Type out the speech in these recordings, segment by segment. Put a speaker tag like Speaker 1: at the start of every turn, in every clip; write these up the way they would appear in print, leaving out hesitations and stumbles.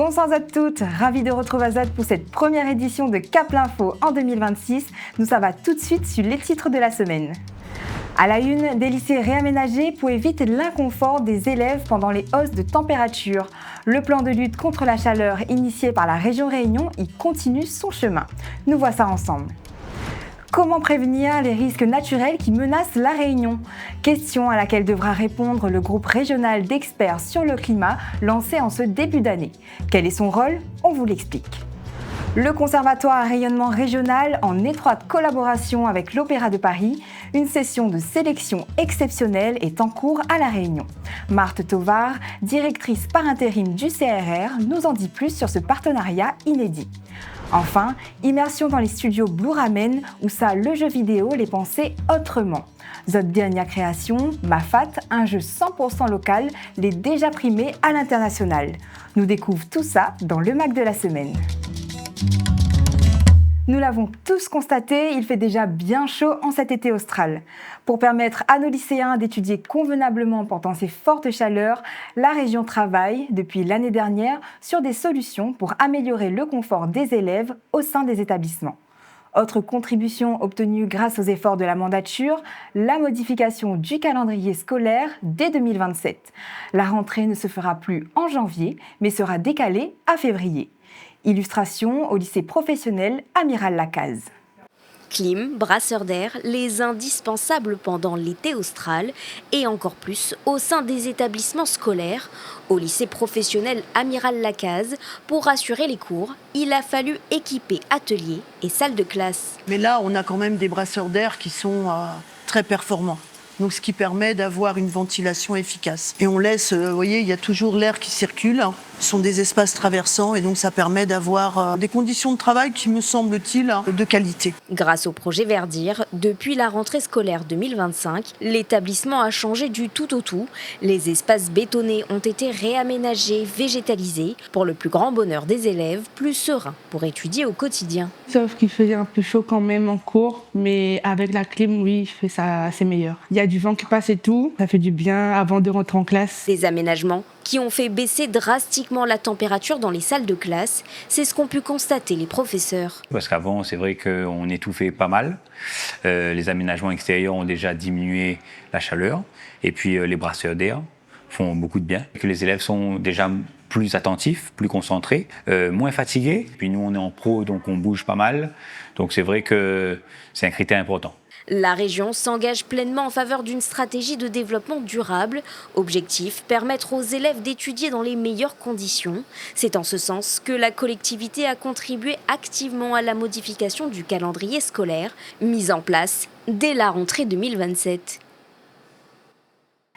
Speaker 1: Bonsoir à toutes, ravi de retrouver Azad pour cette première édition de Cap l'Info en 2026. Nous ça va tout de suite sur les titres de la semaine. À la une, des lycées réaménagés pour éviter l'inconfort des élèves pendant les hausses de température. Le plan de lutte contre la chaleur initié par la région Réunion y continue son chemin. Nous voyons ça ensemble. Comment prévenir les risques naturels qui menacent la Réunion? Question à laquelle devra répondre le groupe régional d'experts sur le climat lancé en ce début d'année. Quel est son rôle? On vous l'explique. Le Conservatoire à rayonnement régional, en étroite collaboration avec l'Opéra de Paris, une session de sélection exceptionnelle est en cours à La Réunion. Marthe Tovar, directrice par intérim du CRR, nous en dit plus sur ce partenariat inédit. Enfin, immersion dans les studios Blue Ramen, où ça, le jeu vidéo, les pensées autrement. Notre dernière création, Mafat, un jeu 100% local, l'est déjà primé à l'international. Nous découvrons tout ça dans le Mac de la semaine. Nous l'avons tous constaté, il fait déjà bien chaud en cet été austral. Pour permettre à nos lycéens d'étudier convenablement pendant ces fortes chaleurs, la région travaille, depuis l'année dernière, sur des solutions pour améliorer le confort des élèves au sein des établissements. Autre contribution obtenue grâce aux efforts de la mandature, la modification du calendrier scolaire dès 2027. La rentrée ne se fera plus en janvier, mais sera décalée à février. Illustration au lycée professionnel Amiral Lacaze.
Speaker 2: Clim, brasseurs d'air, les indispensables pendant l'été austral et encore plus au sein des établissements scolaires. Au lycée professionnel Amiral Lacaze, pour assurer les cours, il a fallu équiper ateliers et salles de classe.
Speaker 3: Mais là, on a quand même des brasseurs d'air qui sont très performants. Donc, ce qui permet d'avoir une ventilation efficace. Et on laisse, vous voyez, il y a toujours l'air qui circule. Ce sont des espaces traversants et donc ça permet d'avoir des conditions de travail qui, me semble-t-il, de qualité.
Speaker 2: Grâce au projet Verdir, depuis la rentrée scolaire 2025, l'établissement a changé du tout au tout. Les espaces bétonnés ont été réaménagés, végétalisés, pour le plus grand bonheur des élèves, plus sereins pour étudier au quotidien.
Speaker 4: Sauf qu'il faisait un peu chaud quand même en cours, mais avec la clim, oui, c'est meilleur. Il y a du vent qui passe et tout, ça fait du bien avant de rentrer en classe.
Speaker 2: Des aménagements qui ont fait baisser drastiquement la température dans les salles de classe, c'est ce qu'ont pu constater les professeurs.
Speaker 5: Parce qu'avant, c'est vrai qu'on étouffait pas mal. Les aménagements extérieurs ont déjà diminué la chaleur. Et puis les brasseurs d'air font beaucoup de bien. Que les élèves sont déjà plus attentifs, plus concentrés, moins fatigués. Puis nous, on est en pro, donc on bouge pas mal. Donc c'est vrai que c'est un critère important.
Speaker 2: La région s'engage pleinement en faveur d'une stratégie de développement durable. Objectif, permettre aux élèves d'étudier dans les meilleures conditions. C'est en ce sens que la collectivité a contribué activement à la modification du calendrier scolaire, mise en place dès la rentrée 2027.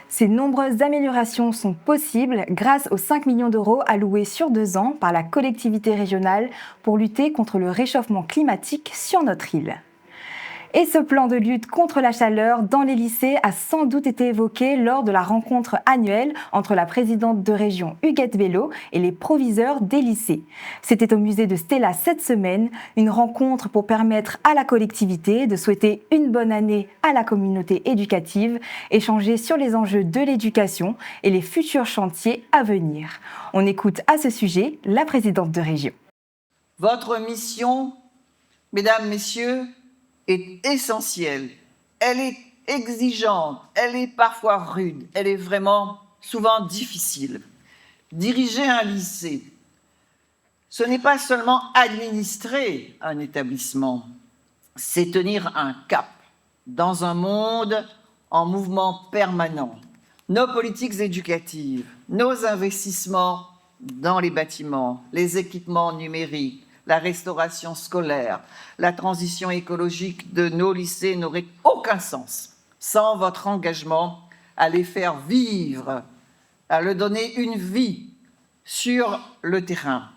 Speaker 1: Ces nombreuses améliorations sont possibles grâce aux 5 millions d'euros alloués sur 2 ans par la collectivité régionale pour lutter contre le réchauffement climatique sur notre île. Et ce plan de lutte contre la chaleur dans les lycées a sans doute été évoqué lors de la rencontre annuelle entre la présidente de région Huguette Bello et les proviseurs des lycées. C'était au musée de Stella cette semaine, une rencontre pour permettre à la collectivité de souhaiter une bonne année à la communauté éducative, échanger sur les enjeux de l'éducation et les futurs chantiers à venir. On écoute à ce sujet la présidente de région.
Speaker 6: Votre mission, mesdames, messieurs, est essentielle. Elle est exigeante, elle est parfois rude, elle est vraiment souvent difficile. Diriger un lycée, ce n'est pas seulement administrer un établissement, c'est tenir un cap dans un monde en mouvement permanent. Nos politiques éducatives, nos investissements dans les bâtiments, les équipements numériques, la restauration scolaire, la transition écologique de nos lycées n'aurait aucun sens sans votre engagement à les faire vivre, à leur donner une vie sur le terrain.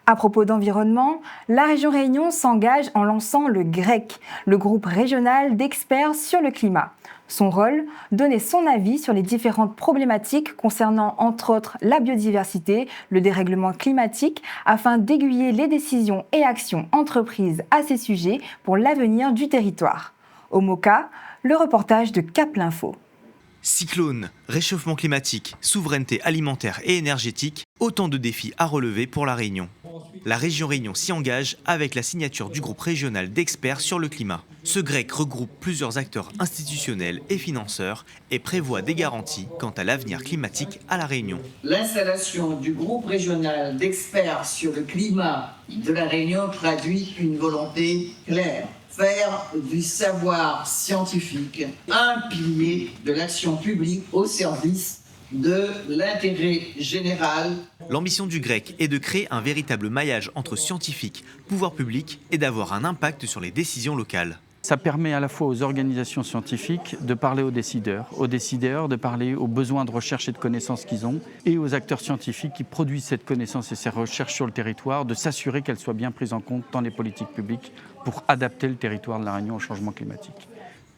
Speaker 1: À propos d'environnement, la région Réunion s'engage en lançant le GREC, le groupe régional d'experts sur le climat. Son rôle, donner son avis sur les différentes problématiques concernant entre autres la biodiversité, le dérèglement climatique, afin d'aiguiller les décisions et actions entreprises à ces sujets pour l'avenir du territoire. Au MOCA, le reportage de Cap l'Info.
Speaker 7: Cyclone, réchauffement climatique, souveraineté alimentaire et énergétique, Autant de défis à relever pour la Réunion. La région Réunion s'y engage avec la signature du groupe régional d'experts sur le climat. Ce GREC regroupe plusieurs acteurs institutionnels et financeurs et prévoit des garanties quant à l'avenir climatique à la Réunion.
Speaker 6: L'installation du groupe régional d'experts sur le climat de la Réunion traduit une volonté claire. Faire du savoir scientifique un pilier de l'action publique au service de l'intérêt général.
Speaker 7: L'ambition du GREC est de créer un véritable maillage entre scientifiques, pouvoirs publics et d'avoir un impact sur les décisions locales.
Speaker 8: Ça permet à la fois aux organisations scientifiques de parler aux décideurs de parler aux besoins de recherche et de connaissances qu'ils ont, et aux acteurs scientifiques qui produisent cette connaissance et ces recherches sur le territoire, de s'assurer qu'elles soient bien prises en compte dans les politiques publiques pour adapter le territoire de la Réunion au changement climatique.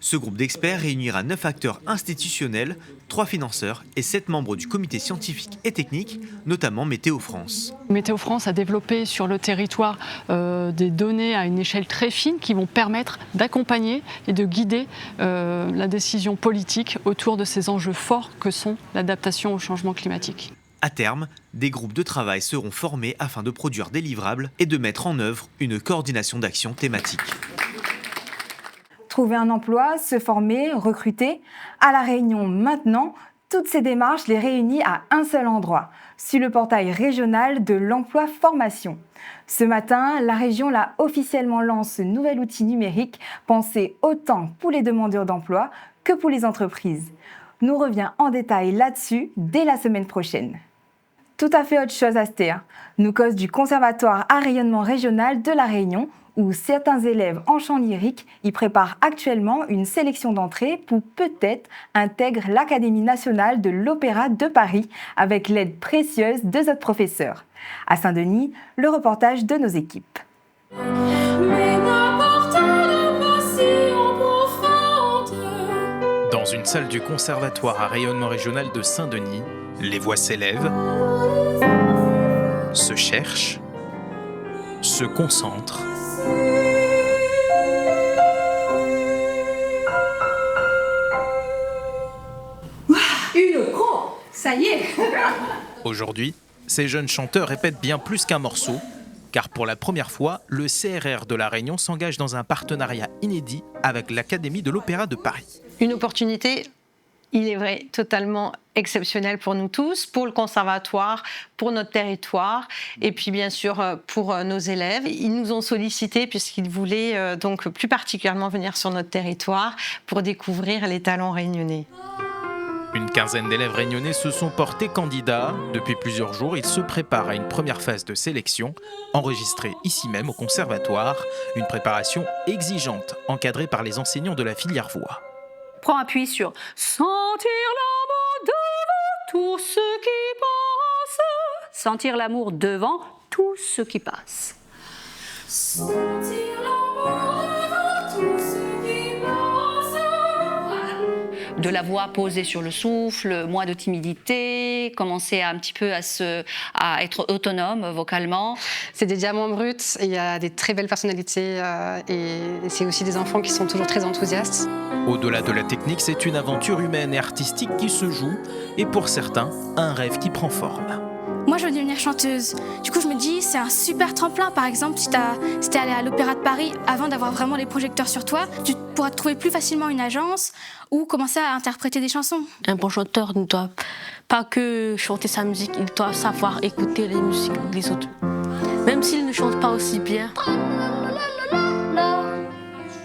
Speaker 7: Ce groupe d'experts réunira 9 acteurs institutionnels, 3 financeurs et 7 membres du comité scientifique et technique, notamment Météo France.
Speaker 9: Météo France a développé sur le territoire des données à une échelle très fine qui vont permettre d'accompagner et de guider la décision politique autour de ces enjeux forts que sont l'adaptation au changement climatique.
Speaker 7: À terme, des groupes de travail seront formés afin de produire des livrables et de mettre en œuvre une coordination d'action thématique.
Speaker 1: Trouver un emploi, se former, recruter. À La Réunion, maintenant, toutes ces démarches les réunissent à un seul endroit, sur le portail régional de l'emploi formation. Ce matin, la région l'a officiellement lancé ce nouvel outil numérique pensé autant pour les demandeurs d'emploi que pour les entreprises. Nous revient en détail là-dessus dès la semaine prochaine. Tout à fait autre chose, Astéa. Nous cause du Conservatoire à rayonnement régional de La Réunion, où certains élèves en chant lyrique y préparent actuellement une sélection d'entrée pour peut-être intégrer l'Académie nationale de l'Opéra de Paris avec l'aide précieuse de autres professeurs. À Saint-Denis, le reportage de nos équipes.
Speaker 10: Dans une salle du Conservatoire à rayonnement régional de Saint-Denis, les voix s'élèvent, se cherchent, se concentrent.
Speaker 11: Une pro, ça y est.
Speaker 10: Aujourd'hui, ces jeunes chanteurs répètent bien plus qu'un morceau, car pour la première fois, le CRR de La Réunion s'engage dans un partenariat inédit avec l'Académie de l'Opéra de Paris.
Speaker 11: Une opportunité, il est vrai, totalement exceptionnelle pour nous tous, pour le conservatoire, pour notre territoire et puis bien sûr pour nos élèves. Ils nous ont sollicités puisqu'ils voulaient donc plus particulièrement venir sur notre territoire pour découvrir les talents réunionnais.
Speaker 10: Une quinzaine d'élèves réunionnais se sont portés candidats. Depuis plusieurs jours, ils se préparent à une première phase de sélection, enregistrée ici même au conservatoire. Une préparation exigeante, encadrée par les enseignants de la filière voix.
Speaker 11: Prends appui sur « Sentir l'amour devant tout ce qui passe ». Sentir l'amour devant tout ce qui passe. Sentir l'amour devant tout ce qui passe. Voilà. De la voix posée sur le souffle, moins de timidité, commencer un petit peu à être autonome vocalement.
Speaker 12: C'est des diamants bruts, et il y a des très belles personnalités et c'est aussi des enfants qui sont toujours très enthousiastes.
Speaker 10: Au-delà de la technique, c'est une aventure humaine et artistique qui se joue, et pour certains, un rêve qui prend forme.
Speaker 13: Moi, je veux devenir chanteuse. Du coup, je me dis, c'est un super tremplin. Par exemple, si t'es allé à l'Opéra de Paris avant d'avoir vraiment les projecteurs sur toi, tu pourras trouver plus facilement une agence ou commencer à interpréter des chansons.
Speaker 14: Un bon chanteur ne doit pas que chanter sa musique, il doit savoir écouter les musiques des autres. Même s'il ne chante pas aussi bien.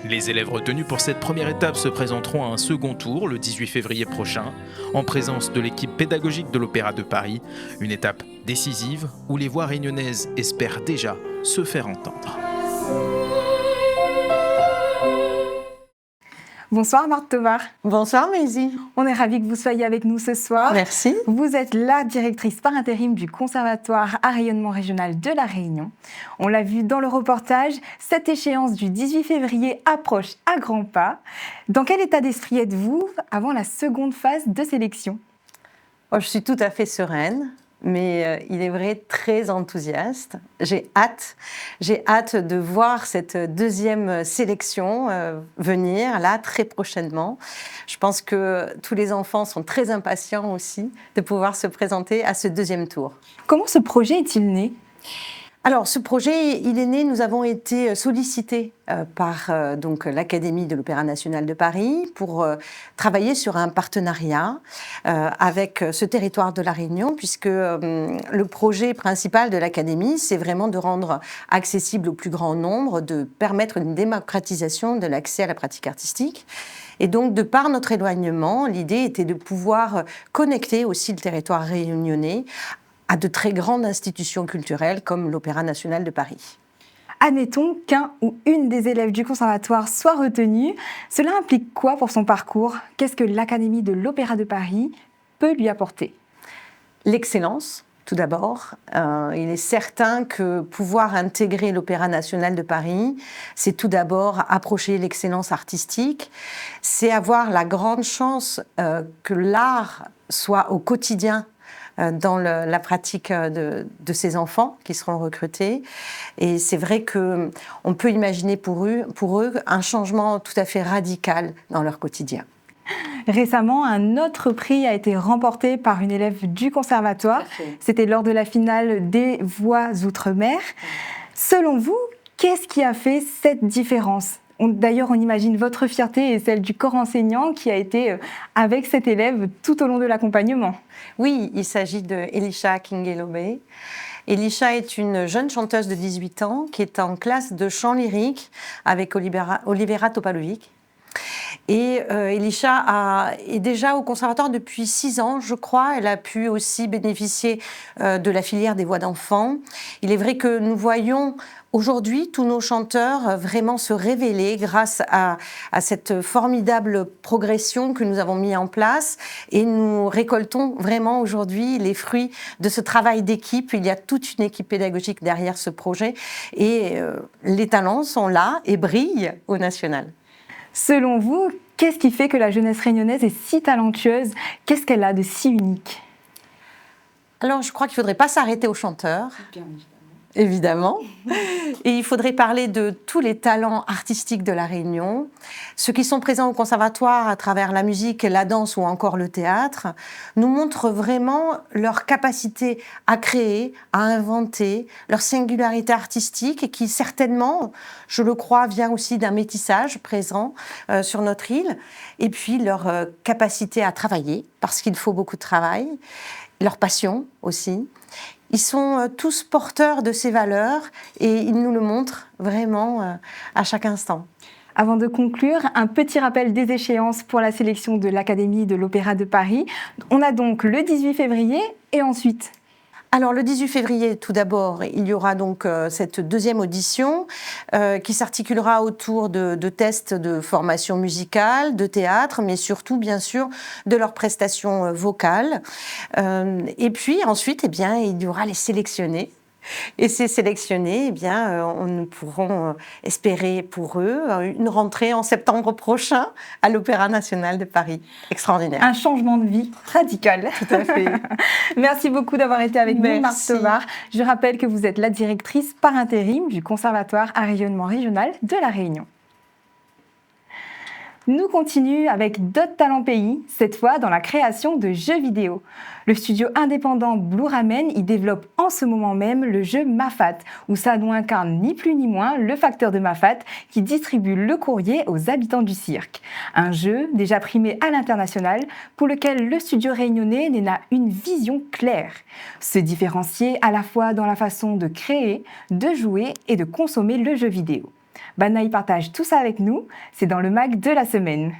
Speaker 10: Les élèves retenus pour cette première étape se présenteront à un second tour le 18 février prochain, en présence de l'équipe pédagogique de l'Opéra de Paris. Une étape décisive où les voix réunionnaises espèrent déjà se faire entendre.
Speaker 1: Bonsoir Marthe Tovar.
Speaker 3: Bonsoir Maisie.
Speaker 1: On est ravis que vous soyez avec nous ce soir.
Speaker 3: Merci.
Speaker 1: Vous êtes la directrice par intérim du Conservatoire à rayonnement régional de La Réunion. On l'a vu dans le reportage, cette échéance du 18 février approche à grands pas. Dans quel état d'esprit êtes-vous avant la seconde phase de sélection ?
Speaker 15: Je suis tout à fait sereine. mais il est vrai très enthousiaste. J'ai hâte de voir cette deuxième sélection venir là très prochainement. Je pense que tous les enfants sont très impatients aussi de pouvoir se présenter à ce deuxième tour.
Speaker 1: Comment ce projet est-il né ?
Speaker 15: Alors, ce projet, il est né, nous avons été sollicités par donc l'Académie de l'Opéra national de Paris pour travailler sur un partenariat avec ce territoire de la Réunion, puisque le projet principal de l'Académie, c'est vraiment de rendre accessible au plus grand nombre, de permettre une démocratisation de l'accès à la pratique artistique. Et donc, de par notre éloignement, l'idée était de pouvoir connecter aussi le territoire réunionnais à de très grandes institutions culturelles comme l'Opéra national de Paris.
Speaker 1: Admettons qu'un ou une des élèves du conservatoire soit retenue. Cela implique quoi pour son parcours ? Qu'est-ce que l'Académie de l'Opéra de Paris peut lui apporter ?
Speaker 15: L'excellence, tout d'abord. Il est certain que pouvoir intégrer l'Opéra national de Paris, c'est tout d'abord approcher l'excellence artistique, c'est avoir la grande chance que l'art soit au quotidien dans la pratique de ces enfants qui seront recrutés. Et c'est vrai qu'on peut imaginer pour eux un changement tout à fait radical dans leur quotidien.
Speaker 1: Récemment, un autre prix a été remporté par une élève du conservatoire. C'était lors de la finale des Voix Outre-mer. Selon vous, qu'est-ce qui a fait cette différence ? D'ailleurs, on imagine votre fierté et celle du corps enseignant qui a été avec cet élève tout au long de l'accompagnement.
Speaker 15: Oui, il s'agit de Elisha Kingelobe. Elisha est une jeune chanteuse de 18 ans qui est en classe de chant lyrique avec Olivera Topalovic. Et Elisha est déjà au conservatoire depuis 6 ans, je crois. Elle a pu aussi bénéficier de la filière des voix d'enfants. Il est vrai que nous voyons aujourd'hui tous nos chanteurs vraiment se révéler grâce à cette formidable progression que nous avons mis en place. Et nous récoltons vraiment aujourd'hui les fruits de ce travail d'équipe. Il y a toute une équipe pédagogique derrière ce projet. Et les talents sont là et brillent au national.
Speaker 1: Selon vous, qu'est-ce qui fait que la jeunesse réunionnaise est si talentueuse ? Qu'est-ce qu'elle a de si unique ?
Speaker 15: Alors, je crois qu'il ne faudrait pas s'arrêter aux chanteurs. Évidemment. Et il faudrait parler de tous les talents artistiques de la Réunion, ceux qui sont présents au conservatoire à travers la musique, la danse ou encore le théâtre, nous montrent vraiment leur capacité à créer, à inventer, leur singularité artistique qui certainement, je le crois, vient aussi d'un métissage présent sur notre île, et puis leur capacité à travailler, parce qu'il faut beaucoup de travail, leur passion aussi. Ils sont tous porteurs de ces valeurs et ils nous le montrent vraiment à chaque instant.
Speaker 1: Avant de conclure, un petit rappel des échéances pour la sélection de l'Académie de l'Opéra de Paris. On a donc le 18 février et ensuite ?
Speaker 15: Alors le 18 février, tout d'abord, il y aura donc cette deuxième audition qui s'articulera autour de tests de formation musicale, de théâtre, mais surtout, bien sûr, de leurs prestations vocales. Et puis ensuite, eh bien, il y aura les sélectionnés. Et ces sélectionnés, eh bien, nous pourrons espérer pour eux une rentrée en septembre prochain à l'Opéra national de Paris. Extraordinaire.
Speaker 1: Un changement de vie radical.
Speaker 15: Tout à fait.
Speaker 1: Merci beaucoup d'avoir été avec nous, Marthe Tovar. Je rappelle que vous êtes la directrice par intérim du Conservatoire à rayonnement régional de La Réunion. Nous continuons avec d'autres talents pays, cette fois dans la création de jeux vidéo. Le studio indépendant Blue Ramen y développe en ce moment même le jeu Mafat, où Sadou incarne ni plus ni moins le facteur de Mafat qui distribue le courrier aux habitants du cirque. Un jeu déjà primé à l'international pour lequel le studio réunionnais n'en a une vision claire. Se différencier à la fois dans la façon de créer, de jouer et de consommer le jeu vidéo. Banaï partage tout ça avec nous, c'est dans le MAG de la semaine.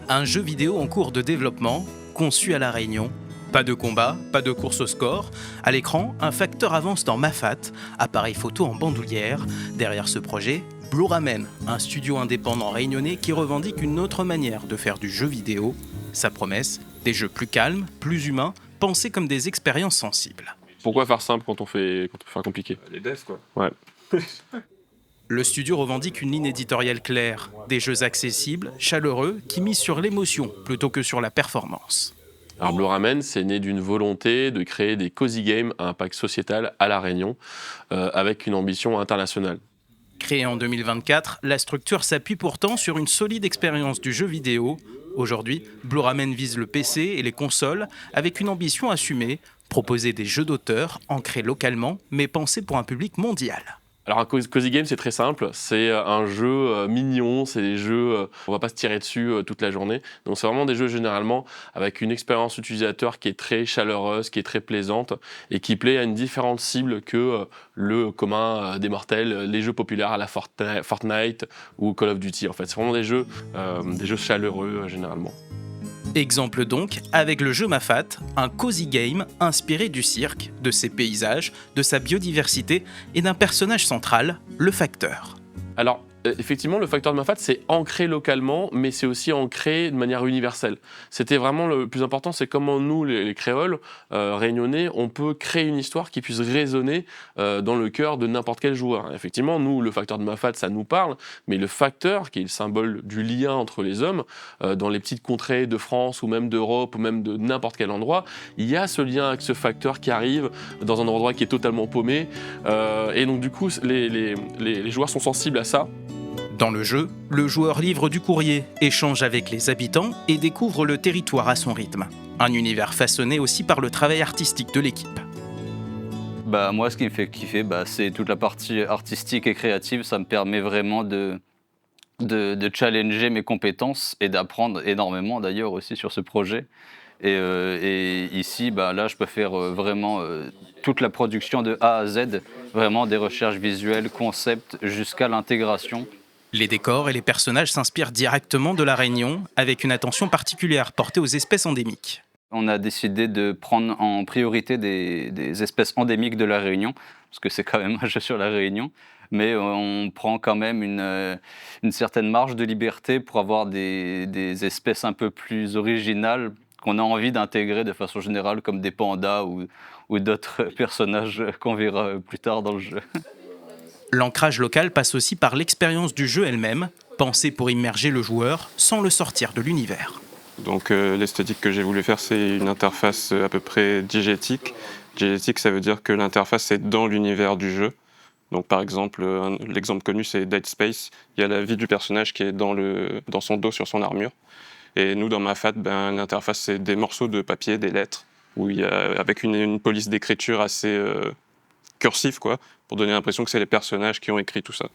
Speaker 10: Un jeu vidéo en cours de développement, conçu à La Réunion. Pas de combat, pas de course au score. À l'écran, un facteur avance dans Mafat, appareil photo en bandoulière. Derrière ce projet, Blue Ramen, un studio indépendant réunionnais qui revendique une autre manière de faire du jeu vidéo. Sa promesse, des jeux plus calmes, plus humains, pensés comme des expériences sensibles.
Speaker 16: Pourquoi faire simple quand on fait compliqué ?
Speaker 17: Les devs, quoi.
Speaker 16: Ouais.
Speaker 10: Le studio revendique une ligne éditoriale claire, des jeux accessibles, chaleureux, qui misent sur l'émotion plutôt que sur la performance.
Speaker 16: Alors Blue Ramen, c'est né d'une volonté de créer des cozy games à impact sociétal à La Réunion, avec une ambition internationale.
Speaker 10: Créée en 2024, la structure s'appuie pourtant sur une solide expérience du jeu vidéo. Aujourd'hui, Blue Ramen vise le PC et les consoles avec une ambition assumée, proposer des jeux d'auteur ancrés localement mais pensés pour un public mondial.
Speaker 16: Alors un cozy game, c'est très simple, c'est un jeu mignon, c'est des jeux, on va pas se tirer dessus toute la journée. Donc c'est vraiment des jeux généralement avec une expérience utilisateur qui est très chaleureuse, qui est très plaisante et qui plaît à une différente cible que le commun des mortels, les jeux populaires à la Fortnite ou Call of Duty. En fait, c'est vraiment des jeux chaleureux généralement.
Speaker 10: Exemple donc avec le jeu Mafat, un cozy game inspiré du cirque, de ses paysages, de sa biodiversité et d'un personnage central, le facteur.
Speaker 16: Alors, effectivement, le facteur de Mafat, c'est ancré localement, mais c'est aussi ancré de manière universelle. C'était vraiment le plus important, c'est comment nous, les créoles réunionnais, on peut créer une histoire qui puisse résonner dans le cœur de n'importe quel joueur. Effectivement, nous, le facteur de Mafat, ça nous parle, mais le facteur, qui est le symbole du lien entre les hommes, dans les petites contrées de France ou même d'Europe ou même de n'importe quel endroit, il y a ce lien avec ce facteur qui arrive dans un endroit qui est totalement paumé. Et donc, du coup, les joueurs sont sensibles à ça.
Speaker 10: Dans le jeu, le joueur livre du courrier, échange avec les habitants et découvre le territoire à son rythme. Un univers façonné aussi par le travail artistique de l'équipe.
Speaker 17: Moi, ce qui me fait kiffer, c'est toute la partie artistique et créative. Ça me permet vraiment de challenger mes compétences et d'apprendre énormément d'ailleurs aussi sur ce projet. Et ici, là, je peux faire vraiment toute la production de A à Z, vraiment des recherches visuelles, concepts, jusqu'à l'intégration.
Speaker 10: Les décors et les personnages s'inspirent directement de La Réunion, avec une attention particulière portée aux espèces endémiques.
Speaker 17: On a décidé de prendre en priorité des espèces endémiques de La Réunion, parce que c'est quand même un jeu sur La Réunion, mais on prend quand même une certaine marge de liberté pour avoir des espèces un peu plus originales qu'on a envie d'intégrer de façon générale, comme des pandas ou d'autres personnages qu'on verra plus tard dans le jeu.
Speaker 10: L'ancrage local passe aussi par l'expérience du jeu elle-même, pensée pour immerger le joueur sans le sortir de l'univers.
Speaker 18: Donc l'esthétique que j'ai voulu faire, c'est une interface à peu près diégétique. Diégétique, ça veut dire que l'interface est dans l'univers du jeu. Donc par exemple, l'exemple connu, c'est Dead Space. Il y a la vie du personnage qui est dans son dos sur son armure. Et nous, dans Mafat, l'interface, c'est des morceaux de papier, des lettres, où il y a, avec une police d'écriture assez cursive, quoi, pour donner l'impression que c'est les personnages qui ont écrit tout ça.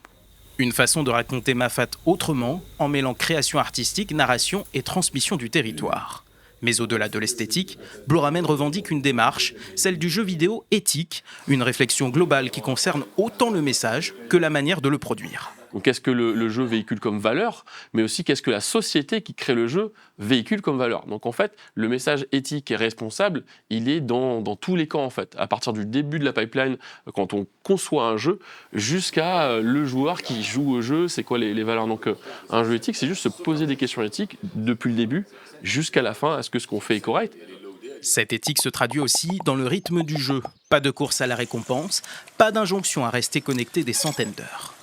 Speaker 10: Une façon de raconter Mafat autrement, en mêlant création artistique, narration et transmission du territoire. Mais au-delà de l'esthétique, Blue Ramen revendique une démarche, celle du jeu vidéo éthique, une réflexion globale qui concerne autant le message que la manière de le produire.
Speaker 16: Donc qu'est-ce que le jeu véhicule comme valeur, mais aussi qu'est-ce que la société qui crée le jeu véhicule comme valeur. Donc en fait, le message éthique et responsable, il est dans tous les camps en fait. À partir du début de la pipeline, quand on conçoit un jeu, jusqu'à le joueur qui joue au jeu, c'est quoi les valeurs. Donc un jeu éthique, c'est juste se poser des questions éthiques depuis le début jusqu'à la fin. Est-ce que ce qu'on fait est correct ?
Speaker 10: Cette éthique se traduit aussi dans le rythme du jeu. Pas de course à la récompense, pas d'injonction à rester connecté des centaines d'heures.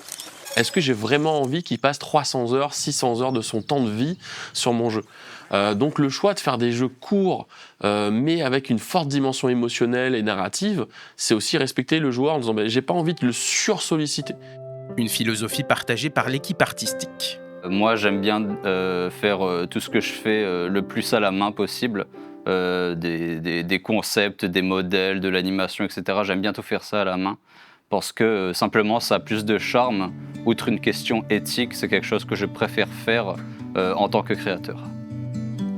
Speaker 16: Est-ce que j'ai vraiment envie qu'il passe 300 heures, 600 heures de son temps de vie sur mon jeu ? Donc le choix de faire des jeux courts, mais avec une forte dimension émotionnelle et narrative, c'est aussi respecter le joueur en disant j'ai pas envie de le sursolliciter.
Speaker 10: Une philosophie partagée par l'équipe artistique.
Speaker 17: Moi, j'aime bien faire tout ce que je fais le plus à la main possible. Des concepts, des modèles, de l'animation, etc. J'aime bien tout faire ça à la main. Parce que simplement ça a plus de charme. Outre une question éthique, c'est quelque chose que je préfère faire en tant que créateur.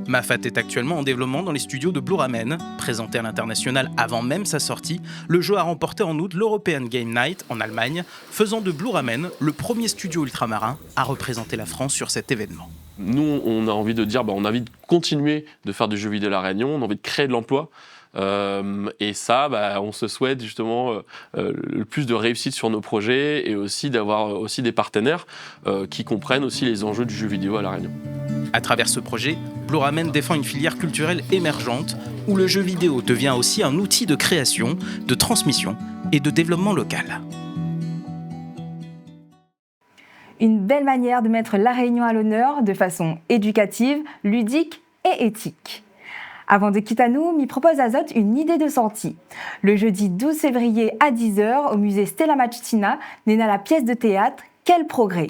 Speaker 10: Mafat est actuellement en développement dans les studios de Blue Ramen. Présenté à l'international avant même sa sortie, le jeu a remporté en août l'European Game Night en Allemagne, faisant de Blue Ramen le premier studio ultramarin à représenter la France sur cet événement.
Speaker 16: Nous, on a envie de dire, on a envie de continuer de faire du jeu vidéo à La Réunion, on a envie de créer de l'emploi. Et ça, on se souhaite justement le plus de réussite sur nos projets et aussi d'avoir aussi des partenaires qui comprennent aussi les enjeux du jeu vidéo à La Réunion.
Speaker 10: À travers ce projet, Blue Ramen défend une filière culturelle émergente où le jeu vidéo devient aussi un outil de création, de transmission et de développement local.
Speaker 1: Une belle manière de mettre La Réunion à l'honneur de façon éducative, ludique et éthique. Avant de quitter à nous, m'y propose Azote une idée de sortie. Le jeudi 12 février à 10h, au musée Stella Mactina, naît la pièce de théâtre Quel progrès ?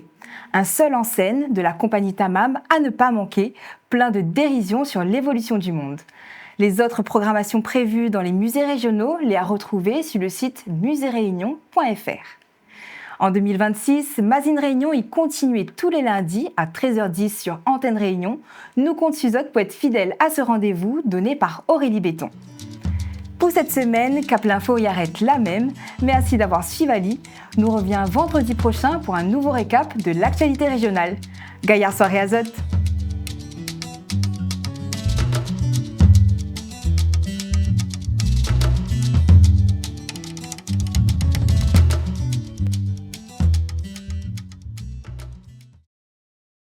Speaker 1: Un seul en scène de la compagnie Tamam à ne pas manquer, plein de dérision sur l'évolution du monde. Les autres programmations prévues dans les musées régionaux, les à retrouver sur le site muséeréunion.fr. En 2026, Mazine Réunion y continuait tous les lundis à 13h10 sur Antenne Réunion. Nous compte Suzot pour être fidèles à ce rendez-vous donné par Aurélie Béton. Pour cette semaine, Cap l'Info y arrête là même. Merci d'avoir suivi. Nous revient vendredi prochain pour un nouveau récap de l'actualité régionale. Gaillard soirée Azote.